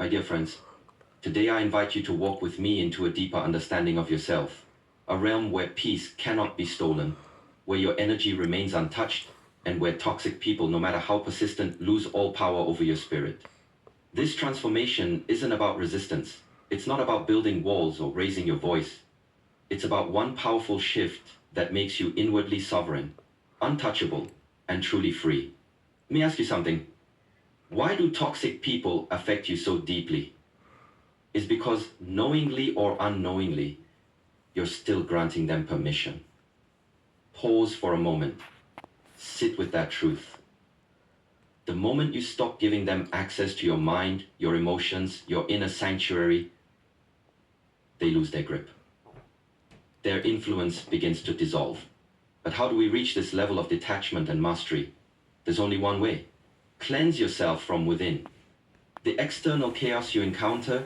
My dear friends, today I invite you to walk with me into a deeper understanding of yourself, a realm where peace cannot be stolen, where your energy remains untouched, and where toxic people, no matter how persistent, lose all power over your spirit. This transformation isn't about resistance. It's not about building walls or raising your voice. It's about one powerful shift that makes you inwardly sovereign, untouchable, and truly free. Let me ask you something. Why do toxic people affect you so deeply? It's because knowingly or unknowingly, you're still granting them permission. Pause for a moment. Sit with that truth. The moment you stop giving them access to your mind, your emotions, your inner sanctuary, they lose their grip. Their influence begins to dissolve. But how do we reach this level of detachment and mastery? There's only one way. Cleanse yourself from within. The external chaos you encounter,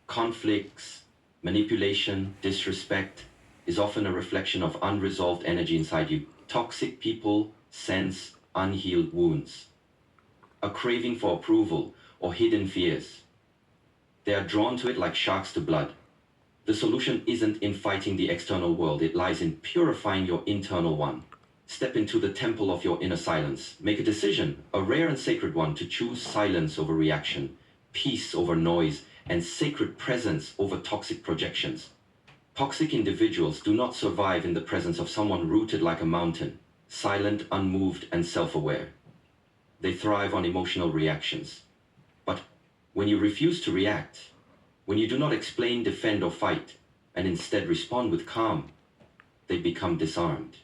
conflicts, manipulation, disrespect, is often a reflection of unresolved energy inside you. Toxic people sense unhealed wounds, a craving for approval, or hidden fears. They are drawn to it like sharks to blood. The solution isn't in fighting the external world, it lies in purifying your internal one. Step into the temple of your inner silence. Make a decision, a rare and sacred one, to choose silence over reaction, peace over noise, and sacred presence over toxic projections. Toxic individuals do not survive in the presence of someone rooted like a mountain, silent, unmoved, and self-aware. They thrive on emotional reactions. But when you refuse to react, when you do not explain, defend, or fight, and instead respond with calm, they become disarmed.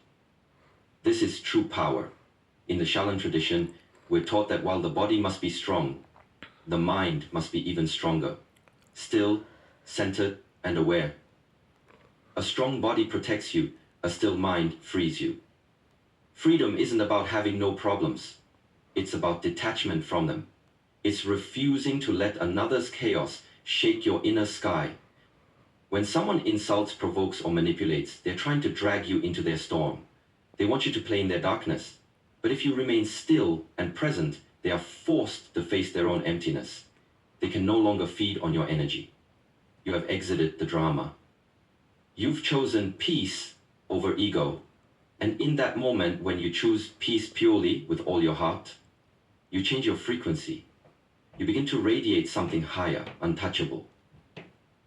This is true power. In the Shaolin tradition, we're taught that while the body must be strong, the mind must be even stronger, still, centered, and aware. A strong body protects you, a still mind frees you. Freedom isn't about having no problems. It's about detachment from them. It's refusing to let another's chaos shake your inner sky. When someone insults, provokes, or manipulates, they're trying to drag you into their storm. They want you to play in their darkness. But if you remain still and present, they are forced to face their own emptiness. They can no longer feed on your energy. You have exited the drama. You've chosen peace over ego. And in that moment, when you choose peace purely with all your heart, you change your frequency. You begin to radiate something higher, untouchable.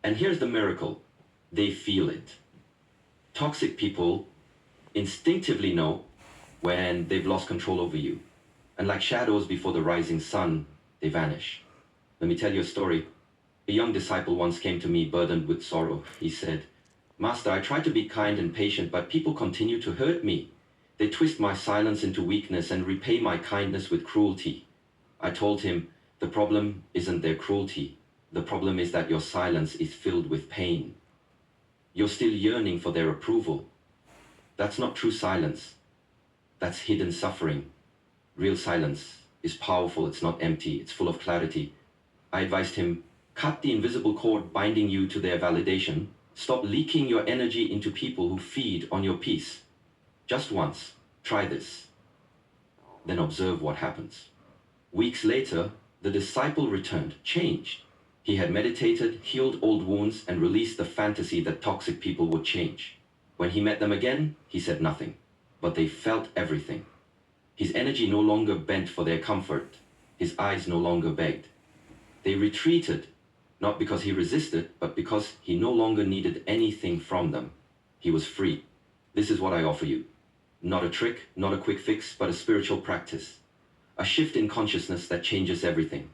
And here's the miracle. They feel it. Toxic people instinctively know when they've lost control over you. And like shadows before the rising sun, they vanish. Let me tell you a story. A young disciple once came to me burdened with sorrow. He said, "Master, I try to be kind and patient, but people continue to hurt me. They twist my silence into weakness and repay my kindness with cruelty." I told him, the problem isn't their cruelty. The problem is that your silence is filled with pain. You're still yearning for their approval. That's not true silence. That's hidden suffering. Real silence is powerful, it's not empty, it's full of clarity. I advised him, cut the invisible cord binding you to their validation. Stop leaking your energy into people who feed on your peace. Just once, try this. Then observe what happens. Weeks later, the disciple returned, changed. He had meditated, healed old wounds, and released the fantasy that toxic people would change. When he met them again, he said nothing, but they felt everything. His energy no longer bent for their comfort. His eyes no longer begged. They retreated, not because he resisted, but because he no longer needed anything from them. He was free. This is what I offer you. Not a trick, not a quick fix, but a spiritual practice. A shift in consciousness that changes everything.